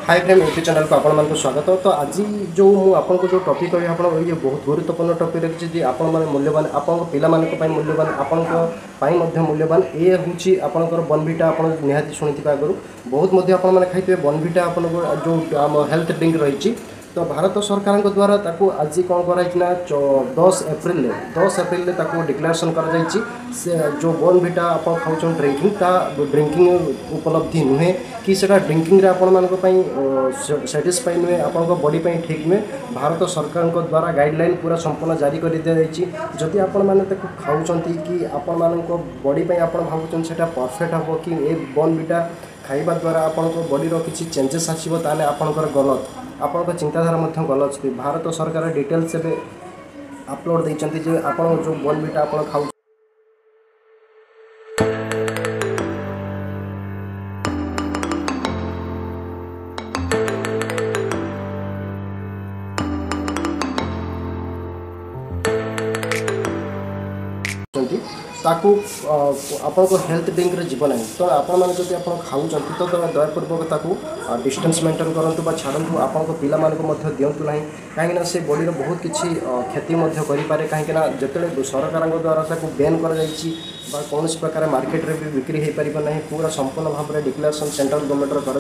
Hi friend YouTube channel को आपको स्वागत। तो आज जो आपको जो टॉपिक कह आप ये बहुत गुरुत्वपूर्ण टॉपिक रखी आपण मैंने मूल्यवान आपण पाई मूल्यवान आपण मूल्यवान ये हूँ आपंकर बॉर्नविटा आप निहाती शुणी आगु बहुत आपने खाई बॉर्नविटा आप जो हेल्थ ड्रिंक रही। तो भारत सरकार द्वारा ताकू आज कौन कराइना 10 एप्रिल डिक्लेरेसन कर जो बॉर्नविटा आप खाऊ ड्रिंकिंग उपलब्धि नुहे कि ड्रिंकिंग सेटिस्फाई नुहे आप बॉडी ठीक नुहे। भारत सरकार द्वारा गाइडलाइन पूरा संपूर्ण जारी कर दी जाइए। जदि आपण खाऊँ कि आपण बॉडी भावुं से परफेक्ट हम कि ये बॉर्नविटा खाइबा द्वारा आपण बॉडी किसी चेंजेस आसो ताले आपणकर गलत आपण चिंताधारा गलत। भारत सरकार डिटेल्स अपलोड देते जे आप जो बॉर्नविटा आप खाऊ ताकू आपको हेल्थ ड्रिंक जीवन ना। तो आपण मैंने जब आप खाऊँ तो दयापूर्वक डिस्टेंस मेंटेन करूँ छाड़ू आपको पिला दिंतु ना कहीं से बॉडी बहुत किसी क्षति करें कहीं जिते सरकार द्वारा बैन कर कौन प्रकार मार्केट रे भी बिक्री हो पार ना पूरा संपूर्ण भाव में डिक्लेरेसन सेंट्रल गवर्नमेंट कर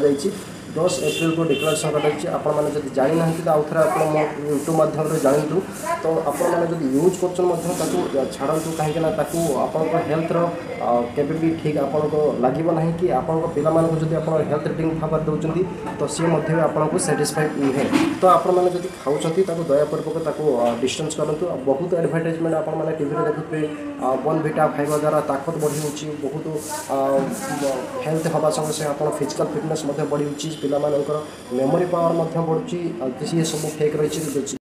10 एप्रिल को डिक्लेरेसन कर आपने जब जानी ना तो आउ थे आप यूट्यूब माध्यम जानतु। तो आपने यूज कर छाड़ू कहीं आप हेल्थर केबे भी ठीक आपको लगे ना कि आपण पाला हेल्थ ड्रिंक भाव दौरान तो सी आपको सेटिस्फाई नुहे। तो आपने जब खाऊँ दयापूर्वक डिस्टेंस करूँ। बहुत एडवर्टाइजमेंट आपने टीवी देखुए बॉर्नविटा खाइबा द्वारा ताकत बढ़ी बहुत हेल्थ हवा संगे से आप फिजिकल फिटनेस बढ़ी पाकर मेमोरी पावर बढ़ुची ये सब फेक रही।